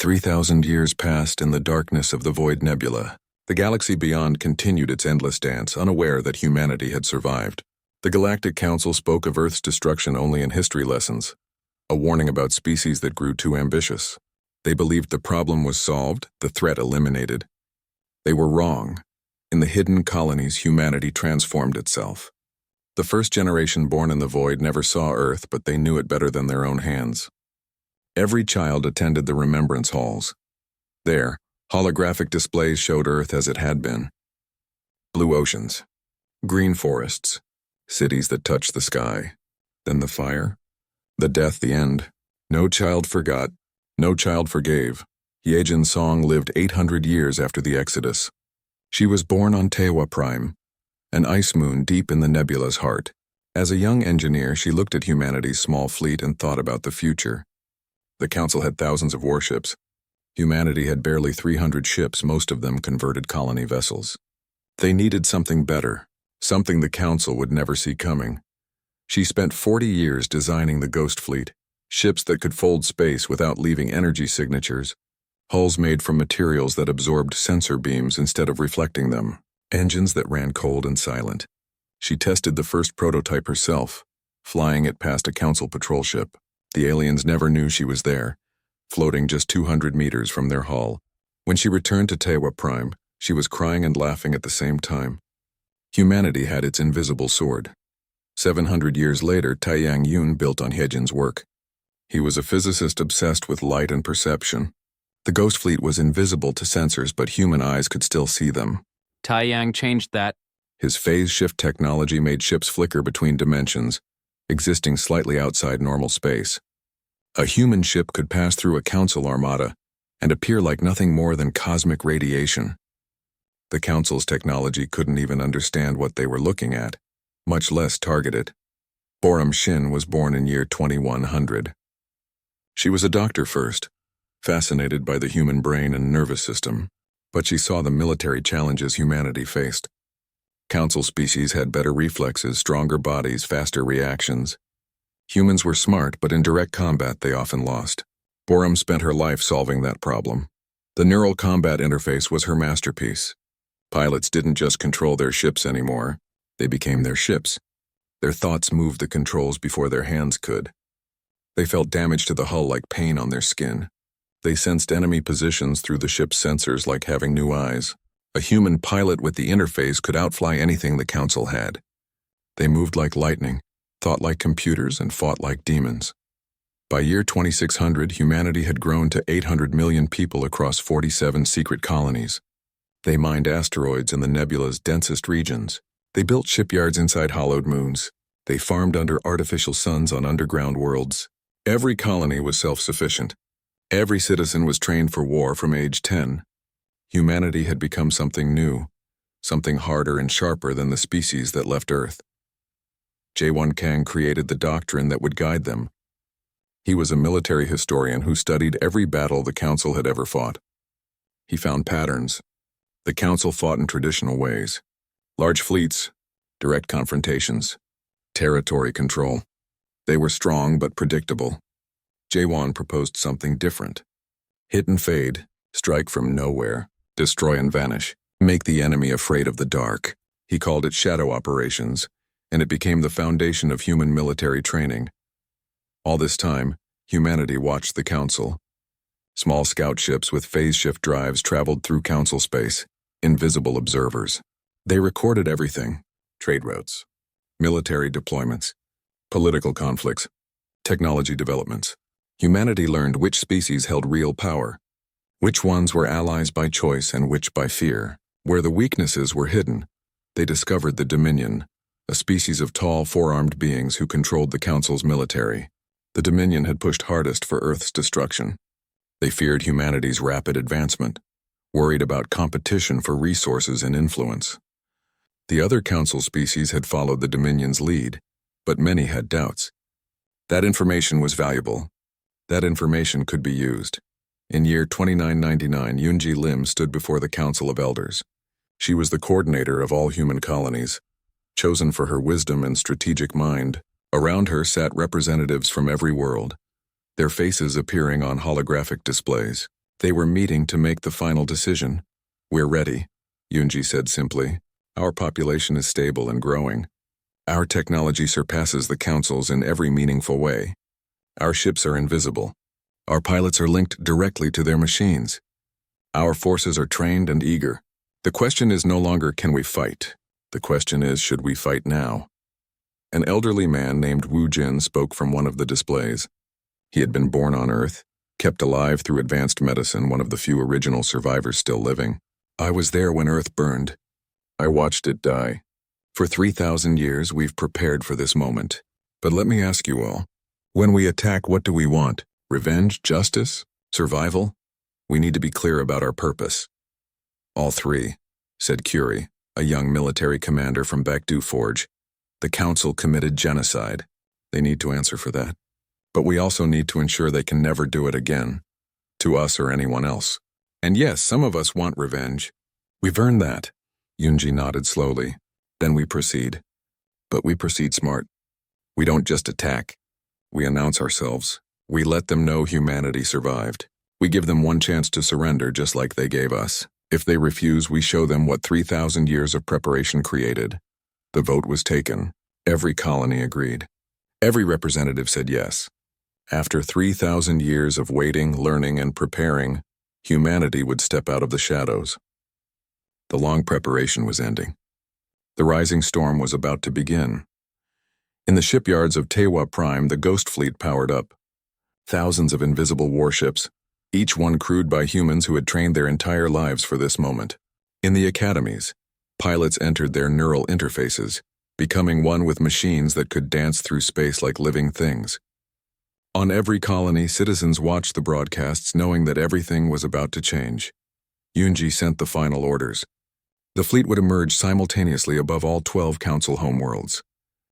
3,000 years passed in the darkness of the Void Nebula. The galaxy beyond continued its endless dance, unaware that humanity had survived. The Galactic Council spoke of Earth's destruction only in history lessons, a warning about species that grew too ambitious. They believed the problem was solved, the threat eliminated. They were wrong. In the hidden colonies, humanity transformed itself. The first generation born in the void never saw Earth, but they knew it better than their own hands. Every child attended the remembrance halls. There, holographic displays showed Earth as it had been. Blue oceans, green forests, cities that touched the sky. Then the fire, the death, the end. No child forgot, no child forgave. Yejin's song lived 800 years after the Exodus. She was born on HFY, an ice moon deep in the nebula's heart. As a young engineer, she looked at humanity's small fleet and thought about the future. The Council had thousands of warships. Humanity had barely 300 ships, most of them converted colony vessels. They needed something better, something the Council would never see coming. She spent 40 years designing the Ghost Fleet, ships that could fold space without leaving energy signatures, hulls made from materials that absorbed sensor beams instead of reflecting them, engines that ran cold and silent. She tested the first prototype herself, flying it past a Council patrol ship. The aliens never knew she was there, floating just 200 meters from their hull. When she returned to HFY, she was crying and laughing at the same time. Humanity had its invisible sword. 700 years later, Taiyang Yun built on Yejin's work. He was a physicist obsessed with light and perception. The Ghost Fleet was invisible to sensors, but human eyes could still see them. Taiyang changed that. His phase shift technology made ships flicker between dimensions, existing slightly outside normal space. A human ship could pass through a Council armada and appear like nothing more than cosmic radiation. The Council's technology couldn't even understand what they were looking at, much less target it. Borum Shin was born in year 2100. She was a doctor first, fascinated by the human brain and nervous system, but she saw the military challenges humanity faced. Council species had better reflexes, stronger bodies, faster reactions. Humans were smart, but in direct combat they often lost. Borum spent her life solving that problem. The neural combat interface was her masterpiece. Pilots didn't just control their ships anymore, they became their ships. Their thoughts moved the controls before their hands could. They felt damage to the hull like pain on their skin. They sensed enemy positions through the ship's sensors like having new eyes. A human pilot with the interface could outfly anything the Council had. They moved like lightning, thought like computers, and fought like demons. By year 2600, humanity had grown to 800 million people across 47 secret colonies. They mined asteroids in the nebula's densest regions. They built shipyards inside hollowed moons. They farmed under artificial suns on underground worlds. Every colony was self-sufficient. Every citizen was trained for war from age 10. Humanity had become something new, something harder and sharper than the species that left Earth. Jaewon Kang created the doctrine that would guide them. He was a military historian who studied every battle the Council had ever fought. He found patterns. The Council fought in traditional ways. Large fleets, direct confrontations, territory control. They were strong but predictable. Jaewon proposed something different. Hit and fade, strike from nowhere, destroy and vanish, make the enemy afraid of the dark. He called it shadow operations, and it became the foundation of human military training. All this time, humanity watched the Council. Small scout ships with phase shift drives traveled through Council space, invisible observers. They recorded everything: trade routes, military deployments, political conflicts, technology developments. Humanity learned which species held real power, which ones were allies by choice and which by fear. Where the weaknesses were hidden, they discovered the Dominion, a species of tall, four-armed beings who controlled the Council's military. The Dominion had pushed hardest for Earth's destruction. They feared humanity's rapid advancement, worried about competition for resources and influence. The other Council species had followed the Dominion's lead, but many had doubts. That information was valuable. That information could be used. In year 2999, Yoonji Lim stood before the Council of Elders. She was the coordinator of all human colonies, chosen for her wisdom and strategic mind. Around her sat representatives from every world, their faces appearing on holographic displays. They were meeting to make the final decision. "We're ready," Yunji said simply. "Our population is stable and growing. Our technology surpasses the Council's in every meaningful way. Our ships are invisible. Our pilots are linked directly to their machines. Our forces are trained and eager. The question is no longer can we fight. The question is should we fight now?" An elderly man named Wu Jin spoke from one of the displays. He had been born on Earth, kept alive through advanced medicine, one of the few original survivors still living. "I was there when Earth burned. I watched it die. For 3,000 years we've prepared for this moment. But let me ask you all, when we attack, what do we want? Revenge? Justice? Survival? We need to be clear about our purpose." "All three," said Curie, a young military commander from Baekdu Forge. "The Council committed genocide. They need to answer for that. But we also need to ensure they can never do it again, to us or anyone else. And yes, some of us want revenge. We've earned that." Yunji nodded slowly. "Then we proceed. But we proceed smart. We don't just attack. We announce ourselves. We let them know humanity survived. We give them one chance to surrender just like they gave us. If they refuse, we show them what 3,000 years of preparation created." The vote was taken. Every colony agreed. Every representative said yes. After 3,000 years of waiting, learning, and preparing, humanity would step out of the shadows. The long preparation was ending. The rising storm was about to begin. In the shipyards of HFY the Ghost Fleet powered up. Thousands of invisible warships, each one crewed by humans who had trained their entire lives for this moment. In the academies, pilots entered their neural interfaces, becoming one with machines that could dance through space like living things. On every colony, citizens watched the broadcasts knowing that everything was about to change. Yunji sent the final orders. The fleet would emerge simultaneously above all 12 Council homeworlds.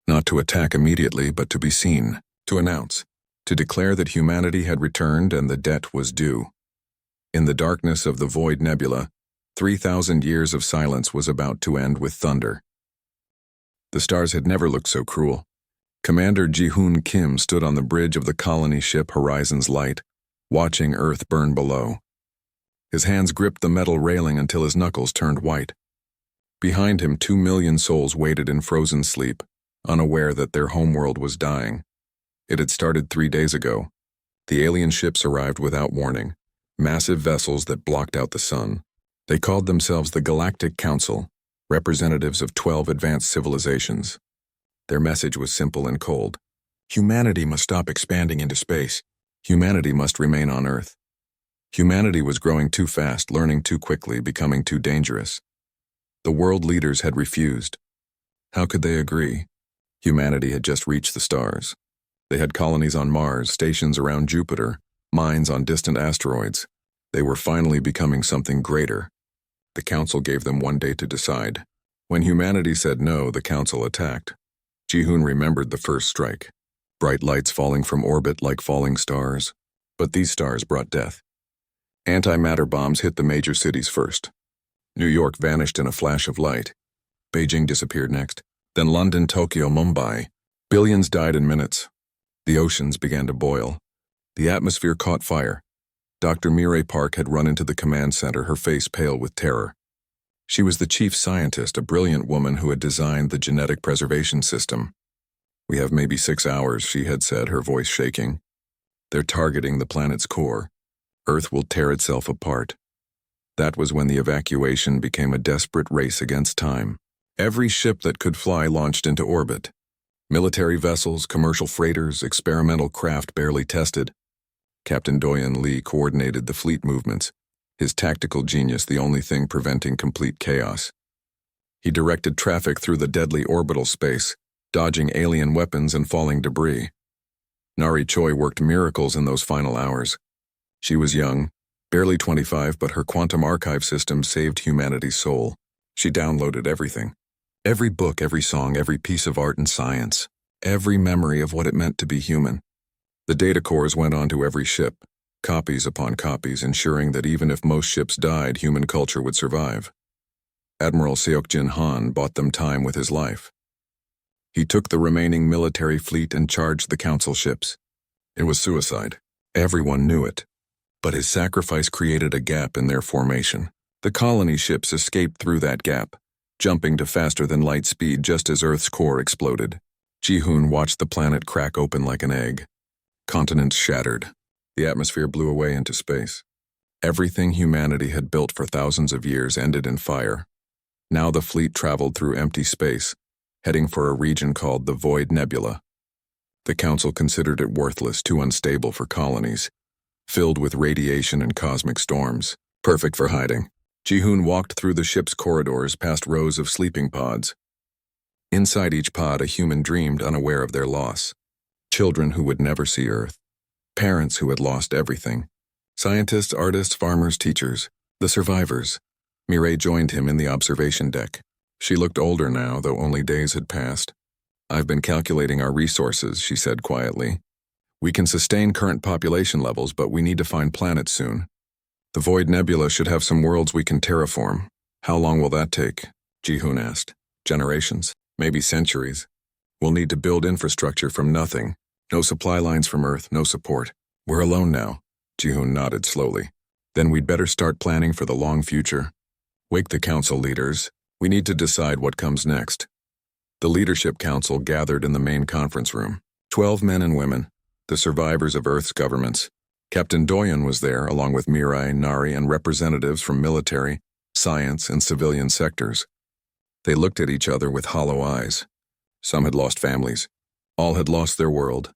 Not to attack immediately, but to be seen, to announce, to declare that humanity had returned and the debt was due. In the darkness of the Void Nebula, 3,000 years of silence was about to end with thunder. The stars had never looked so cruel. Commander Ji-hoon Kim stood on the bridge of the colony ship Horizon's Light, watching Earth burn below. His hands gripped the metal railing until his knuckles turned white. Behind him, 2 million souls waited in frozen sleep, unaware that their homeworld was dying. It had started 3 days ago. The alien ships arrived without warning, massive vessels that blocked out the sun. They called themselves the Galactic Council, representatives of 12 advanced civilizations. Their message was simple and cold. Humanity must stop expanding into space. Humanity must remain on Earth. Humanity was growing too fast, learning too quickly, becoming too dangerous. The world leaders had refused. How could they agree? Humanity had just reached the stars. They had colonies on Mars, stations around Jupiter, mines on distant asteroids. They were finally becoming something greater. The Council gave them 1 day to decide. When humanity said no, the Council attacked. Ji-hoon remembered the first strike. Bright lights falling from orbit like falling stars. But these stars brought death. Antimatter bombs hit the major cities first. New York vanished in a flash of light. Beijing disappeared next. Then London, Tokyo, Mumbai. Billions died in minutes. The oceans began to boil. The atmosphere caught fire. Dr. Mireille Park had run into the command center, her face pale with terror. She was the chief scientist, a brilliant woman who had designed the genetic preservation system. "We have maybe 6 hours," she had said, her voice shaking. "They're targeting the planet's core. Earth will tear itself apart." That was when the evacuation became a desperate race against time. Every ship that could fly launched into orbit. Military vessels, commercial freighters, experimental craft barely tested. Captain Doyen Lee coordinated the fleet movements, his tactical genius the only thing preventing complete chaos. He directed traffic through the deadly orbital space, dodging alien weapons and falling debris. Nari Choi worked miracles in those final hours. She was young, barely 25, but her quantum archive system saved humanity's soul. She downloaded everything. Every book, every song, every piece of art and science. Every memory of what it meant to be human. The data cores went onto every ship, copies upon copies, ensuring that even if most ships died, human culture would survive. Admiral Seokjin Han bought them time with his life. He took the remaining military fleet and charged the council ships. It was suicide. Everyone knew it. But his sacrifice created a gap in their formation. The colony ships escaped through that gap, jumping to faster than light speed just as Earth's core exploded. Ji-hoon watched the planet crack open like an egg. Continents shattered. The atmosphere blew away into space. Everything humanity had built for thousands of years ended in fire. Now the fleet traveled through empty space, heading for a region called the Void Nebula. The Council considered it worthless, too unstable for colonies, filled with radiation and cosmic storms, perfect for hiding. Ji-hoon walked through the ship's corridors past rows of sleeping pods. Inside each pod, a human dreamed, unaware of their loss. Children who would never see Earth. Parents who had lost everything. Scientists, artists, farmers, teachers. The survivors. Mireille joined him in the observation deck. She looked older now, though only days had passed. "I've been calculating our resources," she said quietly. "We can sustain current population levels, but we need to find planets soon. The Void Nebula should have some worlds we can terraform." "How long will that take?" Ji-hoon asked. "Generations, maybe centuries. We'll need to build infrastructure from nothing. No supply lines from Earth, no support. We're alone now." Ji-hoon nodded slowly. "Then we'd better start planning for the long future. Wake the council leaders. We need to decide what comes next." The leadership council gathered in the main conference room. 12 men and women, the survivors of Earth's governments. Captain Doyen was there, along with Mirai, Nari, and representatives from military, science, and civilian sectors. They looked at each other with hollow eyes. Some had lost families. All had lost their world.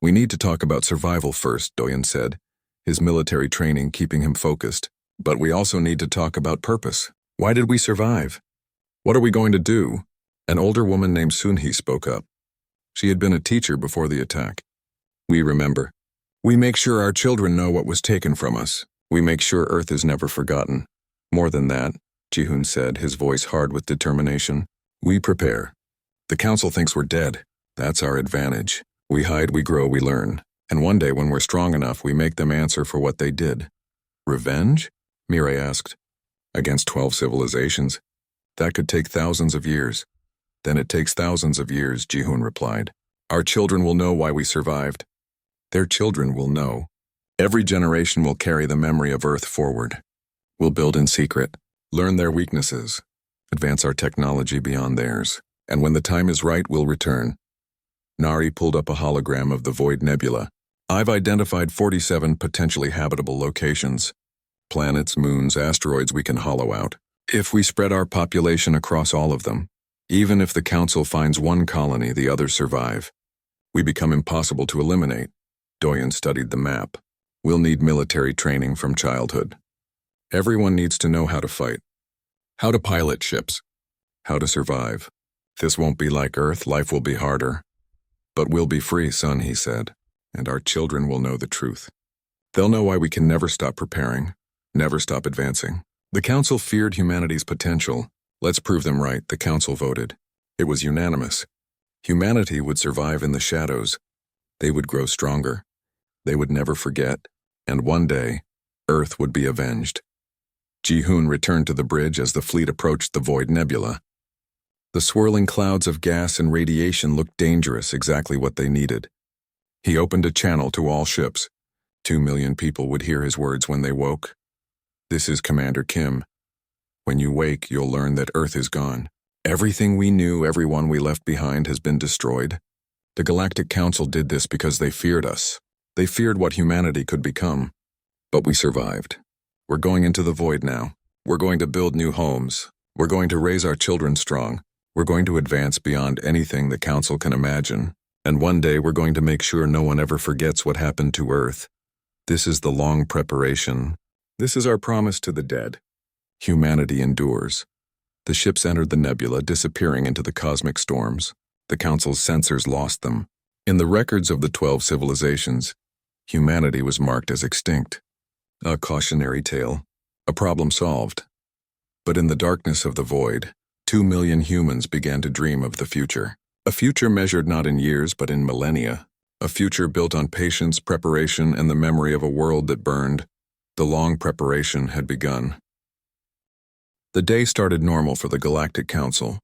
"We need to talk about survival first," Doyen said, his military training keeping him focused. "But we also need to talk about purpose. Why did we survive? What are we going to do?" An older woman named Sunhee spoke up. She had been a teacher before the attack. "We remember. We make sure our children know what was taken from us. We make sure Earth is never forgotten. More than that," Ji-hoon said, his voice hard with determination. "We prepare. The council thinks we're dead. That's our advantage. We hide, we grow, we learn. And one day when we're strong enough, we make them answer for what they did." "Revenge?" Mireille asked. "Against 12 civilizations. That could take thousands of years." "Then it takes thousands of years," Ji-hoon replied. "Our children will know why we survived. Their children will know. Every generation will carry the memory of Earth forward. We'll build in secret, learn their weaknesses, advance our technology beyond theirs. And when the time is right, we'll return." Nari pulled up a hologram of the Void Nebula. "I've identified 47 potentially habitable locations. Planets, moons, asteroids we can hollow out. If we spread our population across all of them, even if the Council finds one colony, the others survive. We become impossible to eliminate." Doyen studied the map. "We'll need military training from childhood. Everyone needs to know how to fight, how to pilot ships, how to survive. This won't be like Earth, life will be harder. But we'll be free, son," he said, "and our children will know the truth. They'll know why we can never stop preparing, never stop advancing." The Council feared humanity's potential. "Let's prove them right," the Council voted. It was unanimous. Humanity would survive in the shadows. They would grow stronger. They would never forget. And one day, Earth would be avenged. Ji-hoon returned to the bridge as the fleet approached the Void Nebula. The swirling clouds of gas and radiation looked dangerous, exactly what they needed. He opened a channel to all ships. 2 million people would hear his words when they woke. "This is Commander Kim. When you wake, you'll learn that Earth is gone. Everything we knew, everyone we left behind has been destroyed. The Galactic Council did this because they feared us. They feared what humanity could become. But we survived. We're going into the void now. We're going to build new homes. We're going to raise our children strong. We're going to advance beyond anything the Council can imagine. And one day we're going to make sure no one ever forgets what happened to Earth. This is the long preparation. This is our promise to the dead. Humanity endures." The ships entered the nebula, disappearing into the cosmic storms. The Council's sensors lost them. In the records of the 12 civilizations, humanity was marked as extinct. A cautionary tale. A problem solved. But in the darkness of the void, 2 million humans began to dream of the future. A future measured not in years but in millennia. A future built on patience, preparation, and the memory of a world that burned. The long preparation had begun. The day started normal for the Galactic Council.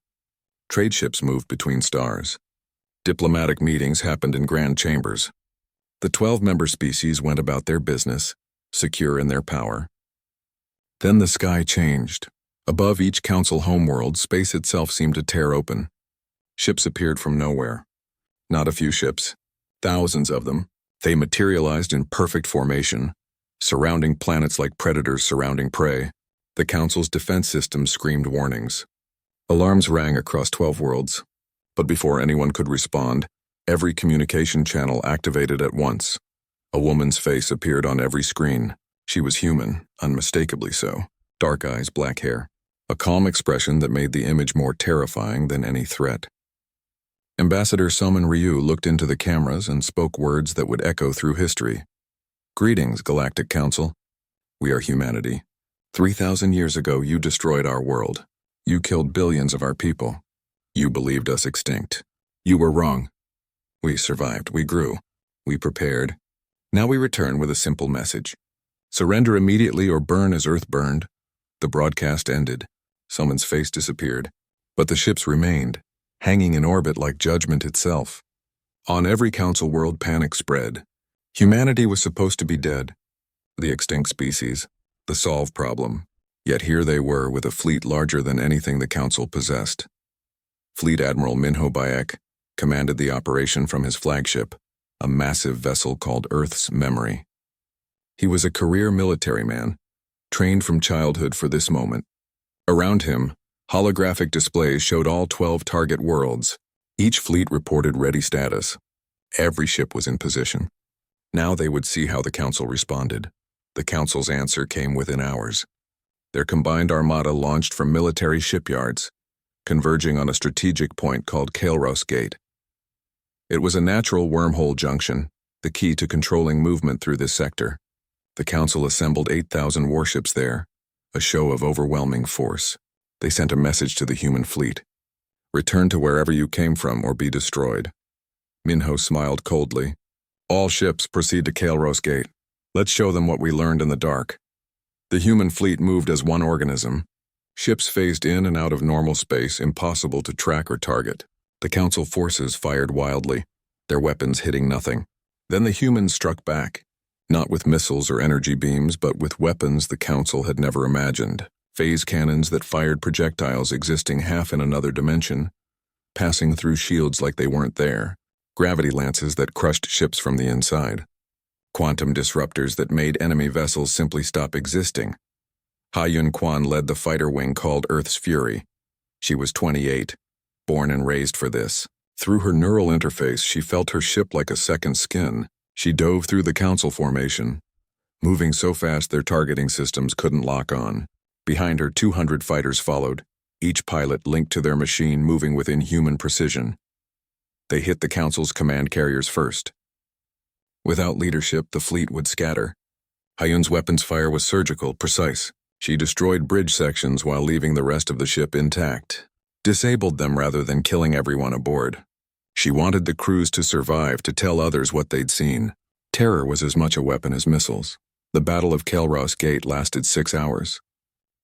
Trade ships moved between stars. Diplomatic meetings happened in grand chambers. The 12 member species went about their business, secure in their power. Then the sky changed. Above each council homeworld, space itself seemed to tear open. Ships appeared from nowhere. Not a few ships, thousands of them. They materialized in perfect formation, surrounding planets like predators surrounding prey. The council's defense systems screamed warnings. Alarms rang across 12 worlds. But before anyone could respond, every communication channel activated at once. A woman's face appeared on every screen. She was human, unmistakably so. Dark eyes, black hair. A calm expression that made the image more terrifying than any threat. Ambassador Summon Ryu looked into the cameras and spoke words that would echo through history. Greetings, Galactic Council. We are humanity. 3,000 years ago, you destroyed our world. You killed billions of our people. You believed us extinct. You were wrong. We survived. We grew. We prepared. Now we return with a simple message. Surrender immediately or burn as Earth burned. The broadcast ended. Summon's face disappeared. But the ships remained, hanging in orbit like judgment itself. On every council world, panic spread. Humanity was supposed to be dead. The extinct species. The solved problem. Yet here they were with a fleet larger than anything the council possessed. Fleet Admiral Minho Bayek commanded the operation from his flagship, a massive vessel called Earth's Memory. He was a career military man, trained from childhood for this moment. Around him, holographic displays showed all 12 target worlds. Each fleet reported ready status. Every ship was in position. Now they would see how the council responded. The council's answer came within hours. Their combined armada launched from military shipyards, converging on a strategic point called Kael'ros Gate. It was a natural wormhole junction, the key to controlling movement through this sector. The council assembled 8,000 warships there, a show of overwhelming force. They sent a message to the human fleet. Return to wherever you came from or be destroyed. Minho smiled coldly. All ships proceed to Kael'ros Gate. Let's show them what we learned in the dark. The human fleet moved as one organism. Ships phased in and out of normal space, impossible to track or target. The council forces fired wildly, their weapons hitting nothing. Then the humans struck back, not with missiles or energy beams, but with weapons the council had never imagined. Phase cannons that fired projectiles existing half in another dimension, passing through shields like they weren't there. Gravity lances that crushed ships from the inside. Quantum disruptors that made enemy vessels simply stop existing. Ha-Yun Kwan led the fighter wing called Earth's Fury. She was 28, born and raised for this. Through her neural interface, she felt her ship like a second skin. She dove through the council formation, moving so fast their targeting systems couldn't lock on. Behind her, 200 fighters followed, each pilot linked to their machine moving with inhuman precision. They hit the council's command carriers first. Without leadership, the fleet would scatter. Ha-Yun's weapons fire was surgical, precise. She destroyed bridge sections while leaving the rest of the ship intact. Disabled them rather than killing everyone aboard. She wanted the crews to survive, to tell others what they'd seen. Terror was as much a weapon as missiles. The Battle of Kael'ros Gate lasted 6 hours.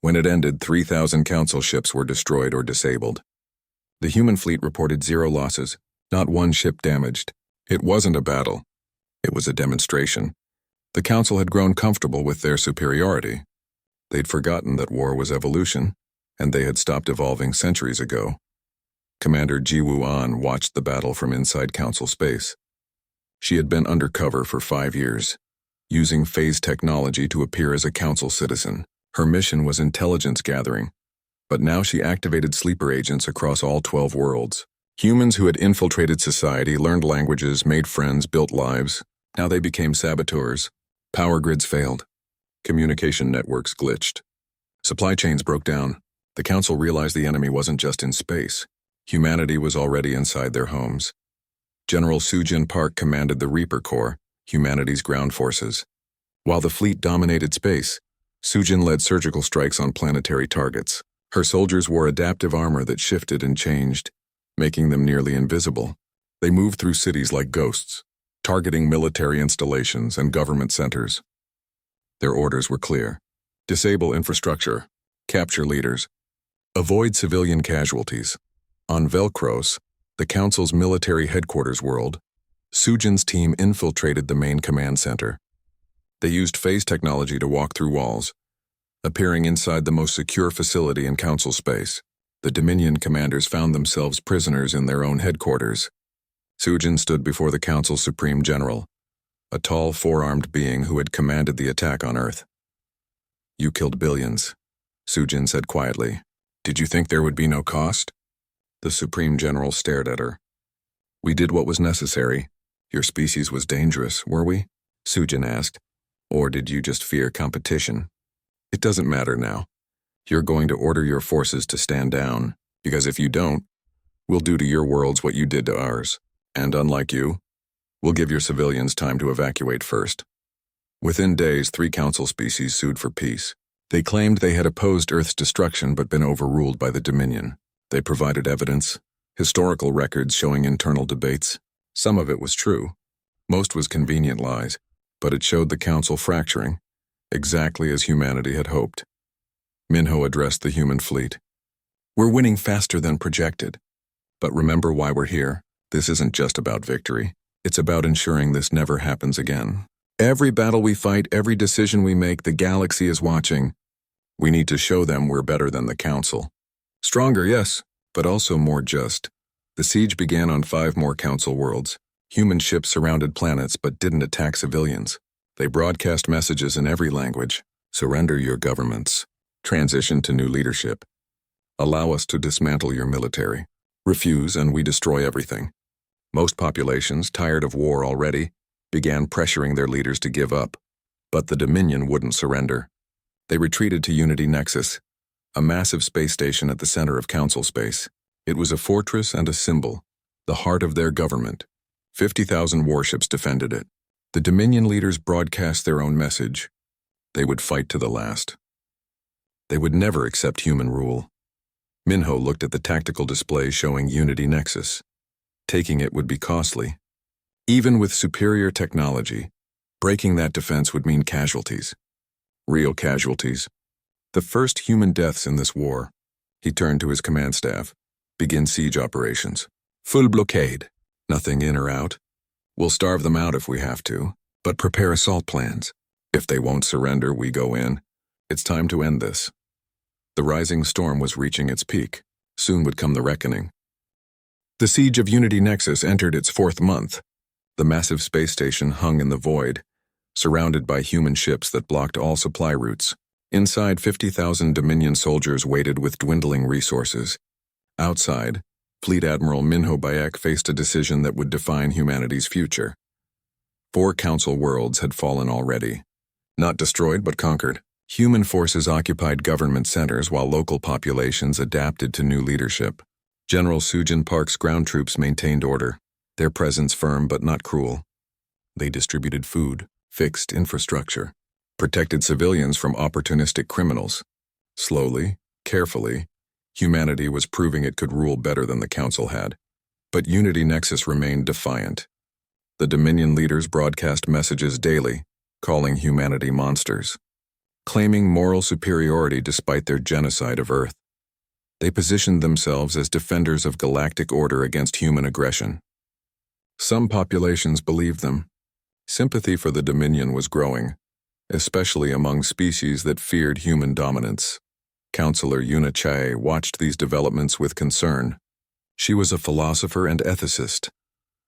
When it ended, 3,000 council ships were destroyed or disabled. The human fleet reported 0 losses, not one ship damaged. It wasn't a battle. It was a demonstration. The council had grown comfortable with their superiority. They'd forgotten that war was evolution, and they had stopped evolving centuries ago. Commander Jiwoo An watched the battle from inside council space. She had been undercover for 5 years, using phase technology to appear as a council citizen. Her mission was intelligence gathering, but now she activated sleeper agents across all 12 worlds. Humans who had infiltrated society, learned languages, made friends, built lives. Now they became saboteurs. Power grids failed. Communication networks glitched. Supply chains broke down. The council realized the enemy wasn't just in space. Humanity was already inside their homes. General Sujin Park commanded the Reaper Corps, humanity's ground forces. While the fleet dominated space, Sujin led surgical strikes on planetary targets. Her soldiers wore adaptive armor that shifted and changed, making them nearly invisible. They moved through cities like ghosts, targeting military installations and government centers. Their orders were clear. Disable infrastructure, capture leaders, avoid civilian casualties. On Velcros, the Council's military headquarters world, Sujin's team infiltrated the main command center. They used phase technology to walk through walls, appearing inside the most secure facility in Council space. The Dominion commanders found themselves prisoners in their own headquarters. Sujin stood before the Council's Supreme General, a tall, four-armed being who had commanded the attack on Earth. "You killed billions," Sujin said quietly. "Did you think there would be no cost?" The Supreme General stared at her. "We did what was necessary. Your species was dangerous, were we?" Sujin asked. "Or did you just fear competition? It doesn't matter now. You're going to order your forces to stand down, because if you don't, we'll do to your worlds what you did to ours. And unlike you, we'll give your civilians time to evacuate first." Within days, 3 Council species sued for peace. They claimed they had opposed Earth's destruction but been overruled by the Dominion. They provided evidence, historical records showing internal debates. Some of it was true. Most was convenient lies, but it showed the Council fracturing, exactly as humanity had hoped. Minho addressed the human fleet. "We're winning faster than projected. But remember why we're here. This isn't just about victory. It's about ensuring this never happens again. Every battle we fight, every decision we make, the galaxy is watching. We need to show them we're better than the Council. Stronger, yes, but also more just." The siege began on 5 more Council worlds. Human ships surrounded planets but didn't attack civilians. They broadcast messages in every language. "Surrender your governments. Transition to new leadership. Allow us to dismantle your military. Refuse and we destroy everything." Most populations, tired of war already, began pressuring their leaders to give up. But the Dominion wouldn't surrender. They retreated to Unity Nexus, a massive space station at the center of Council space. It was a fortress and a symbol, the heart of their government. 50,000 warships defended it. The Dominion leaders broadcast their own message. They would fight to the last. They would never accept human rule. Minho looked at the tactical display showing Unity Nexus. Taking it would be costly. Even with superior technology, breaking that defense would mean casualties. Real casualties. The first human deaths in this war. He turned to his command staff. "Begin siege operations. Full blockade. Nothing in or out. We'll starve them out if we have to, but prepare assault plans. If they won't surrender, we go in. It's time to end this." The rising storm was reaching its peak. Soon would come the reckoning. The siege of Unity Nexus entered its 4th month. The massive space station hung in the void, surrounded by human ships that blocked all supply routes. Inside, 50,000 Dominion soldiers waited with dwindling resources. Outside, Fleet Admiral Minho Bayek faced a decision that would define humanity's future. 4 Council worlds had fallen already. Not destroyed, but conquered. Human forces occupied government centers while local populations adapted to new leadership. General Sujin Park's ground troops maintained order, their presence firm but not cruel. They distributed food, fixed infrastructure, protected civilians from opportunistic criminals. Slowly, carefully, humanity was proving it could rule better than the Council had. But Unity Nexus remained defiant. The Dominion leaders broadcast messages daily, calling humanity monsters, claiming moral superiority despite their genocide of Earth. They positioned themselves as defenders of galactic order against human aggression. Some populations believed them. Sympathy for the Dominion was growing, especially among species that feared human dominance. Counselor Yuna Chae watched these developments with concern. She was a philosopher and ethicist,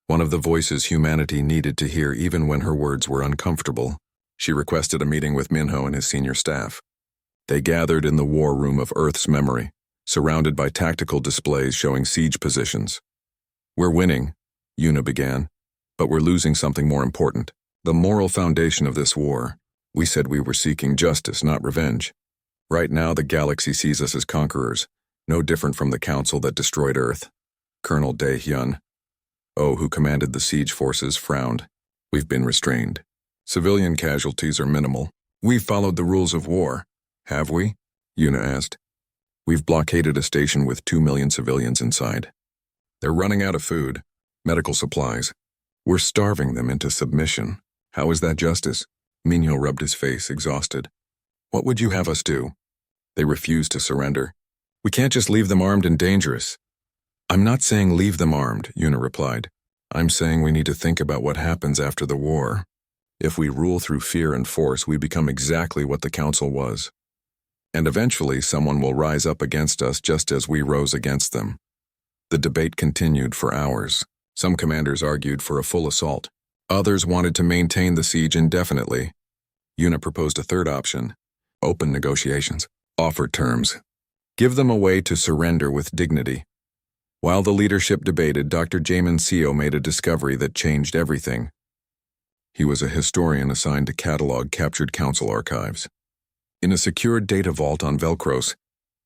one of the voices humanity needed to hear even when her words were uncomfortable. She requested a meeting with Minho and his senior staff. They gathered in the war room of Earth's memory, surrounded by tactical displays showing siege positions. "We're winning," Yuna began, "but we're losing something more important, the moral foundation of this war. We said we were seeking justice, not revenge. Right now the galaxy sees us as conquerors, no different from the Council that destroyed Earth." Colonel Dae-hyun, who commanded the siege forces, frowned. "We've been restrained. Civilian casualties are minimal. We've followed the rules of war, have we?" Yuna asked. "We've blockaded a station with 2 million civilians inside. They're running out of food, medical supplies. We're starving them into submission. How is that justice?" Minho rubbed his face, exhausted. "What would you have us do?" They refused to surrender. "We can't just leave them armed and dangerous." "I'm not saying leave them armed," Yuna replied. "I'm saying we need to think about what happens after the war. If we rule through fear and force, we become exactly what the Council was. And eventually someone will rise up against us just as we rose against them. The debate continued for hours. Some commanders argued for a full assault. Others wanted to maintain the siege indefinitely. Una proposed a third option: open negotiations. Offer terms. Give them a way to surrender with dignity. While the leadership debated, Dr. Jamin Seo made a discovery that changed everything. He was a historian assigned to catalog captured Council archives. In a secured data vault on Velcros,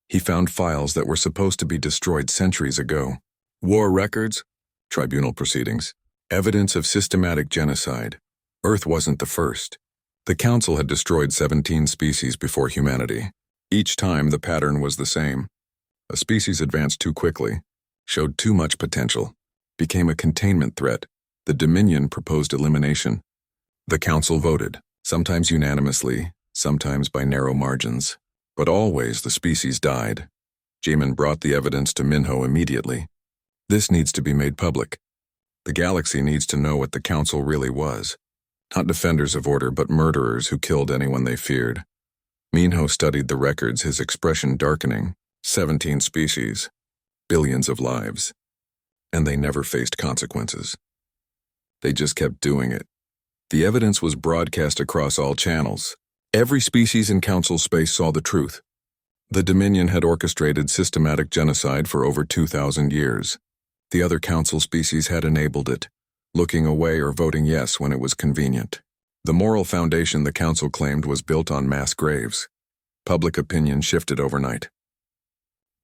he found files that were supposed to be destroyed centuries ago. War records, tribunal proceedings, evidence of systematic genocide. Earth wasn't the first. The Council had destroyed 17 species before humanity. Each time the pattern was the same. A species advanced too quickly, showed too much potential, became a containment threat. The Dominion proposed elimination. The Council voted, sometimes unanimously, sometimes by narrow margins. But always the species died. Jamin brought the evidence to Minho immediately. This needs to be made public. The galaxy needs to know what the Council really was. Not defenders of order, but murderers who killed anyone they feared. Minho studied the records, his expression darkening. 17 species, billions of lives. And they never faced consequences. They just kept doing it. The evidence was broadcast across all channels. Every species in Council space saw the truth. The Dominion had orchestrated systematic genocide for over 2,000 years. The other Council species had enabled it, looking away or voting yes when it was convenient. The moral foundation the Council claimed was built on mass graves. Public opinion shifted overnight.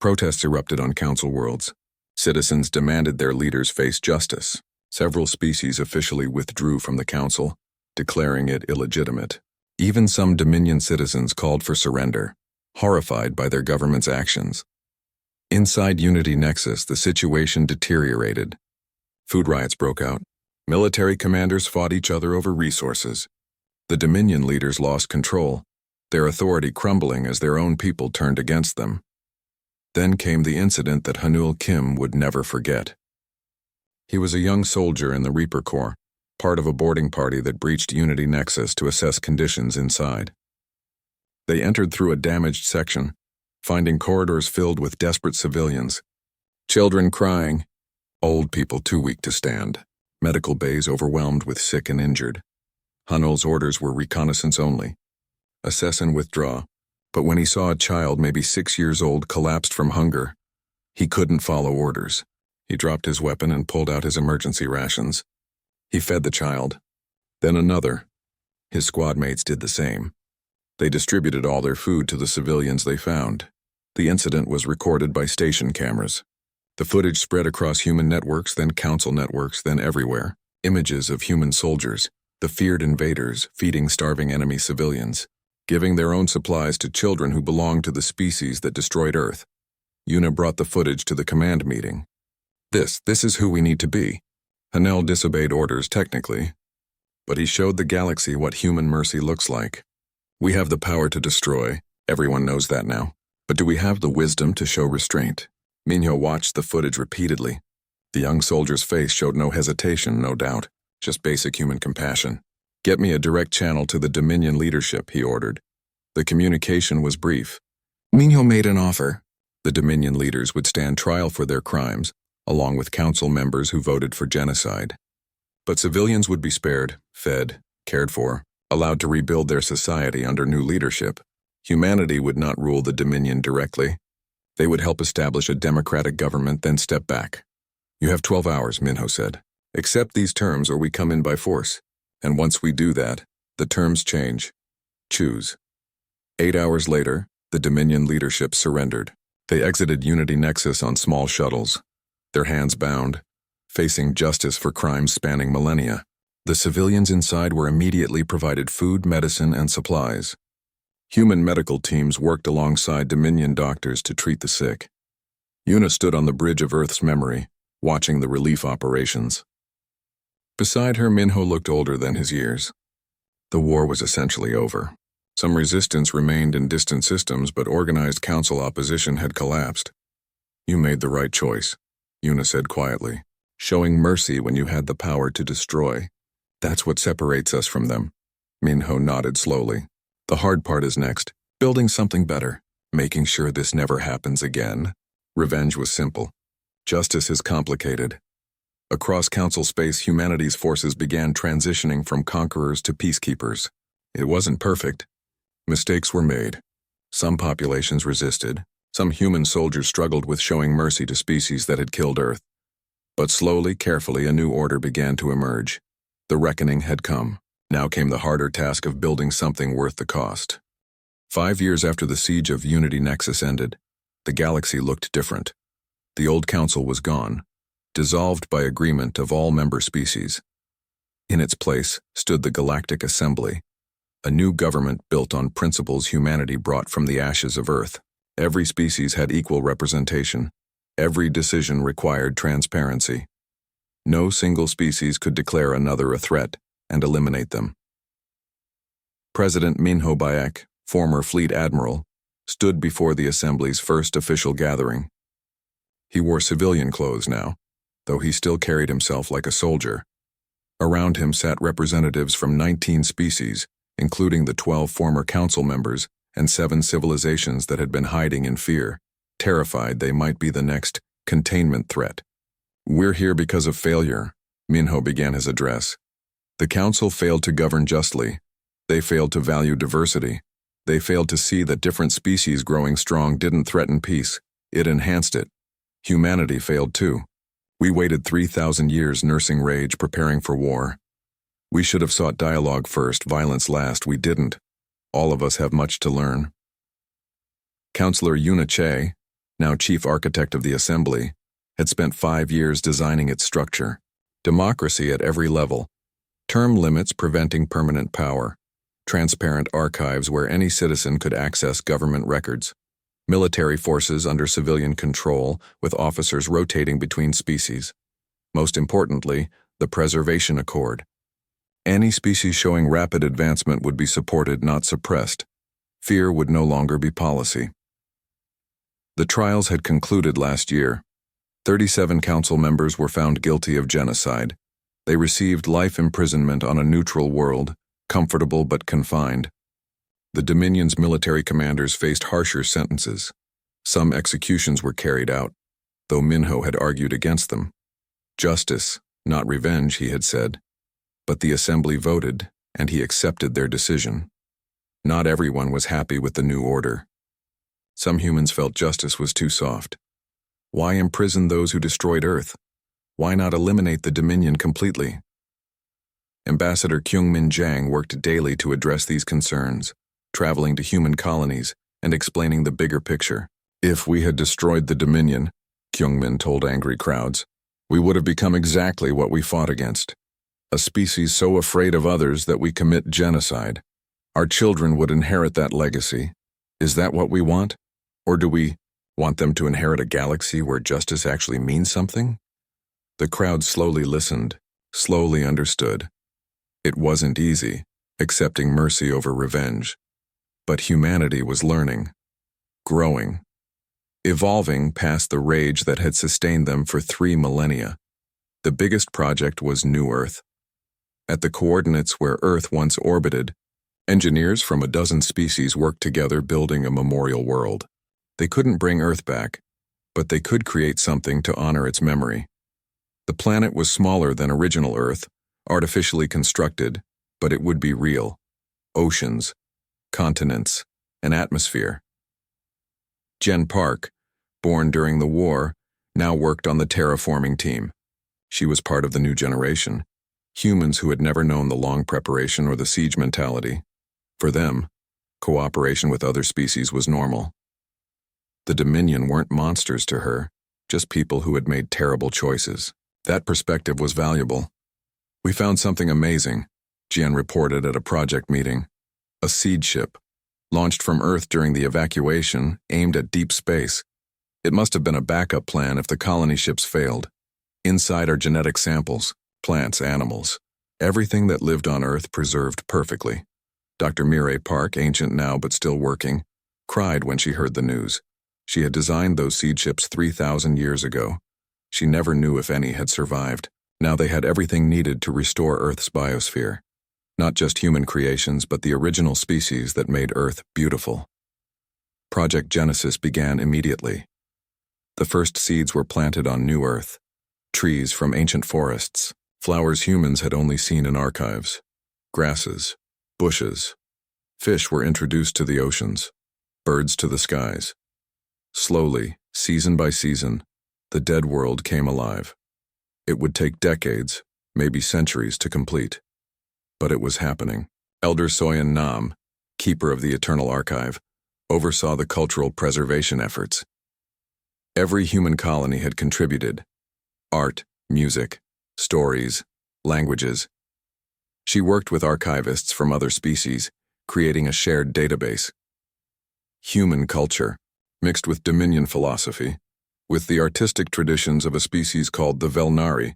Protests erupted on Council worlds. Citizens demanded their leaders face justice. Several species officially withdrew from the Council, declaring it illegitimate. Even some Dominion citizens called for surrender, horrified by their government's actions. Inside Unity Nexus, the situation deteriorated. Food riots broke out. Military commanders fought each other over resources. The Dominion leaders lost control, their authority crumbling as their own people turned against them. Then came the incident that Hanul Kim would never forget. He was a young soldier in the Reaper Corps, part of a boarding party that breached Unity Nexus to assess conditions inside. They entered through a damaged section, finding corridors filled with desperate civilians. Children crying, old people too weak to stand, medical bays overwhelmed with sick and injured. Hanul's orders were reconnaissance only. Assess and withdraw. But when he saw a child maybe 6 years old collapsed from hunger, he couldn't follow orders. He dropped his weapon and pulled out his emergency rations. He fed the child, then another. His squad mates did the same. They distributed all their food to the civilians they found. The incident was recorded by station cameras. The footage spread across human networks, then Council networks, then everywhere. Images of human soldiers, the feared invaders, feeding starving enemy civilians, giving their own supplies to children who belonged to the species that destroyed Earth. Una brought the footage to the command meeting. This is who we need to be. Hanel disobeyed orders technically, but he showed the galaxy what human mercy looks like. We have the power to destroy, everyone knows that now, but do we have the wisdom to show restraint? Minho watched the footage repeatedly. The young soldier's face showed no hesitation, no doubt, just basic human compassion. Get me a direct channel to the Dominion leadership, he ordered. The communication was brief. Minho made an offer. The Dominion leaders would stand trial for their crimes, along with Council members who voted for genocide. But civilians would be spared, fed, cared for, allowed to rebuild their society under new leadership. Humanity would not rule the Dominion directly. They would help establish a democratic government, then step back. You have 12 hours, Minho said. Accept these terms or we come in by force. And once we do that, the terms change. Choose. 8 hours later, the Dominion leadership surrendered. They exited Unity Nexus on small shuttles, their hands bound, facing justice for crimes spanning millennia. The civilians inside were immediately provided food, medicine, and supplies. Human medical teams worked alongside Dominion doctors to treat the sick. Una stood on the bridge of Earth's memory, watching the relief operations. Beside her, Minho looked older than his years. The war was essentially over. Some resistance remained in distant systems, but organized Council opposition had collapsed. You made the right choice, Una said quietly. Showing mercy when you had the power to destroy. That's what separates us from them. Minho nodded slowly. The hard part is next. Building something better. Making sure this never happens again. Revenge was simple. Justice is complicated. Across Council space, humanity's forces began transitioning from conquerors to peacekeepers. It wasn't perfect. Mistakes were made. Some populations resisted. Some human soldiers struggled with showing mercy to species that had killed Earth. But slowly, carefully, a new order began to emerge. The reckoning had come. Now came the harder task of building something worth the cost. 5 years after the siege of Unity Nexus ended, the galaxy looked different. The old council was gone, dissolved by agreement of all member species. In its place stood the Galactic Assembly, a new government built on principles humanity brought from the ashes of Earth. Every species had equal representation. Every decision required transparency. No single species could declare another a threat and eliminate them. President Minho Bayek, former fleet admiral, stood before the Assembly's first official gathering. He wore civilian clothes now, though he still carried himself like a soldier. Around him sat representatives from 19 species, including the 12 former council members and 7 civilizations that had been hiding in fear, terrified they might be the next containment threat. "We're here because of failure," Minho began his address. "The council failed to govern justly. They failed to value diversity. They failed to see that different species growing strong didn't threaten peace. It enhanced it. Humanity failed too. We waited 3,000 years nursing rage, preparing for war. We should have sought dialogue first, violence last. We didn't. All of us have much to learn." Councillor Yuna Che, now chief architect of the Assembly, had spent 5 years designing its structure. Democracy at every level. Term limits preventing permanent power. Transparent archives where any citizen could access government records. Military forces under civilian control, with officers rotating between species. Most importantly, the Preservation Accord. Any species showing rapid advancement would be supported, not suppressed. Fear would no longer be policy. The trials had concluded last year. 37 council members were found guilty of genocide. They received life imprisonment on a neutral world, comfortable but confined. The Dominion's military commanders faced harsher sentences. Some executions were carried out, though Minho had argued against them. Justice, not revenge, he had said. But the Assembly voted, and he accepted their decision. Not everyone was happy with the new order. Some humans felt justice was too soft. Why imprison those who destroyed Earth? Why not eliminate the Dominion completely? Ambassador Kyungmin Jang worked daily to address these concerns, traveling to human colonies and explaining the bigger picture. "If we had destroyed the Dominion," Kyungmin told angry crowds, "we would have become exactly what we fought against. A species so afraid of others that we commit genocide. Our children would inherit that legacy. Is that what we want? Or do we want them to inherit a galaxy where justice actually means something?" The crowd slowly listened, slowly understood. It wasn't easy, accepting mercy over revenge. But humanity was learning, growing, evolving past the rage that had sustained them for 3 millennia. The biggest project was New Earth. At the coordinates where Earth once orbited, engineers from a dozen species worked together building a memorial world. They couldn't bring Earth back, but they could create something to honor its memory. The planet was smaller than original Earth, artificially constructed, but it would be real. Oceans, continents, an atmosphere. Jen Park, born during the war, now worked on the terraforming team. She was part of the new generation, humans who had never known the long preparation or the siege mentality. For them, cooperation with other species was normal. The Dominion weren't monsters to her, just people who had made terrible choices. That perspective was valuable. "We found something amazing," Jen reported at a project meeting. "A seed ship, launched from Earth during the evacuation, aimed at deep space. It must have been a backup plan if the colony ships failed. Inside are genetic samples, plants, animals, everything that lived on Earth preserved perfectly." Dr. Mireille Park, ancient now but still working, cried when she heard the news. She had designed those seed ships 3,000 years ago. She never knew if any had survived. Now they had everything needed to restore Earth's biosphere. Not just human creations, but the original species that made Earth beautiful. Project Genesis began immediately. The first seeds were planted on new Earth, trees from ancient forests, flowers humans had only seen in archives, grasses, bushes. Fish were introduced to the oceans, birds to the skies. Slowly, season by season, the dead world came alive. It would take decades, maybe centuries, to complete. But it was happening. Elder Soyan Nam, keeper of the Eternal Archive, oversaw the cultural preservation efforts. Every human colony had contributed: art, music, stories, languages. She worked with archivists from other species, creating a shared database. Human culture, mixed with Dominion philosophy, with the artistic traditions of a species called the Velnari,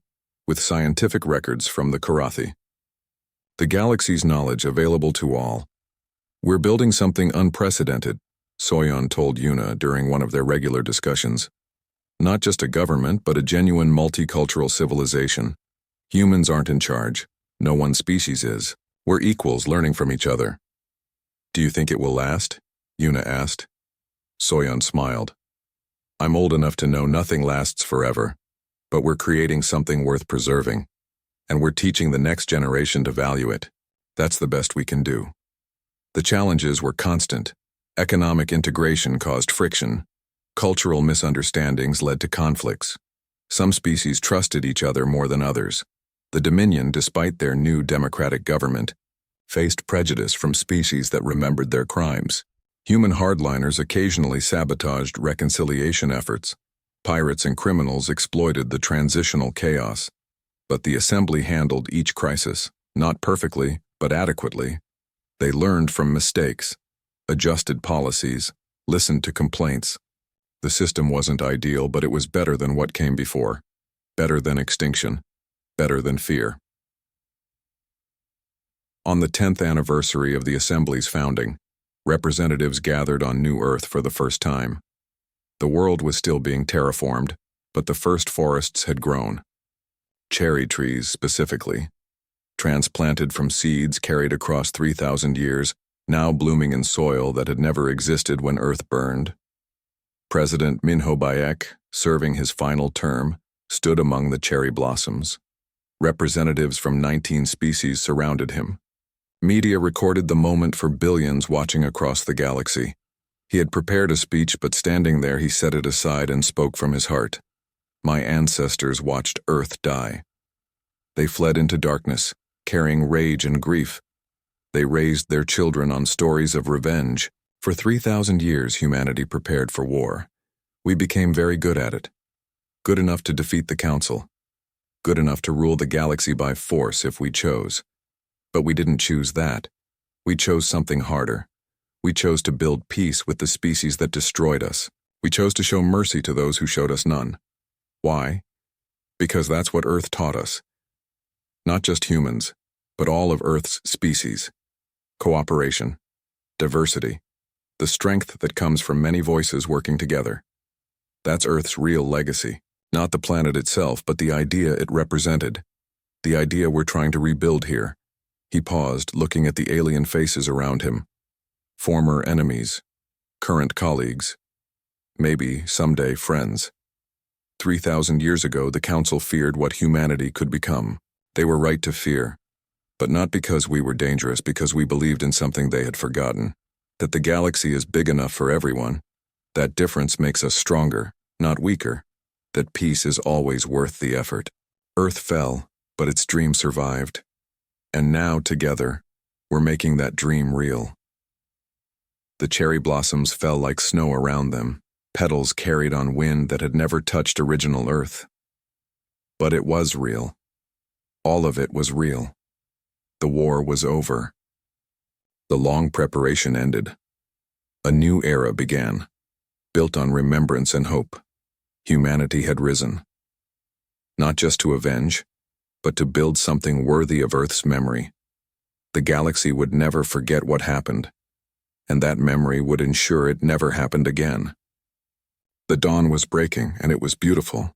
with scientific records from the Karathi. The galaxy's knowledge available to all. We're building something unprecedented, Soyan told Yuna during one of their regular discussions. Not just a government, but a genuine multicultural civilization. Humans aren't in charge. No one species is. We're equals learning from each other. Do you think it will last? Yuna asked. Soyan smiled. I'm old enough to know nothing lasts forever, but we're creating something worth preserving, and we're teaching the next generation to value it. That's the best we can do. The challenges were constant. Economic integration caused friction. Cultural misunderstandings led to conflicts. Some species trusted each other more than others. The Dominion, despite their new democratic government, faced prejudice from species that remembered their crimes. Human hardliners occasionally sabotaged reconciliation efforts. Pirates and criminals exploited the transitional chaos. But the Assembly handled each crisis, not perfectly, but adequately. They learned from mistakes, adjusted policies, listened to complaints. The system wasn't ideal, but it was better than what came before. Better than extinction. Better than fear. On the 10th anniversary of the Assembly's founding, representatives gathered on New Earth for the first time. The world was still being terraformed, but the first forests had grown. Cherry trees, specifically. Transplanted from seeds carried across 3,000 years, now blooming in soil that had never existed when Earth burned. President Minho Bayek, serving his final term, stood among the cherry blossoms. Representatives from 19 species surrounded him. Media recorded the moment for billions watching across the galaxy. He had prepared a speech, but standing there he set it aside and spoke from his heart. My ancestors watched Earth die. They fled into darkness, carrying rage and grief. They raised their children on stories of revenge. For 3,000 years, humanity prepared for war. We became very good at it. Good enough to defeat the Council. Good enough to rule the galaxy by force if we chose. But we didn't choose that. We chose something harder. We chose to build peace with the species that destroyed us. We chose to show mercy to those who showed us none. Why? Because that's what Earth taught us. Not just humans, but all of Earth's species. Cooperation, diversity, the strength that comes from many voices working together. That's Earth's real legacy. Not the planet itself, but the idea it represented. The idea we're trying to rebuild here. He paused, looking at the alien faces around him. Former enemies, current colleagues, maybe, someday, friends. 3,000 years ago, the Council feared what humanity could become. They were right to fear, but not because we were dangerous, because we believed in something they had forgotten. That the galaxy is big enough for everyone. That difference makes us stronger, not weaker. That peace is always worth the effort. Earth fell, but its dream survived. And now, together, we're making that dream real. The cherry blossoms fell like snow around them, petals carried on wind that had never touched original Earth. But it was real. All of it was real. The war was over. The long preparation ended. A new era began, built on remembrance and hope. Humanity had risen. Not just to avenge, but to build something worthy of Earth's memory. The galaxy would never forget what happened, and that memory would ensure it never happened again. The dawn was breaking, and it was beautiful.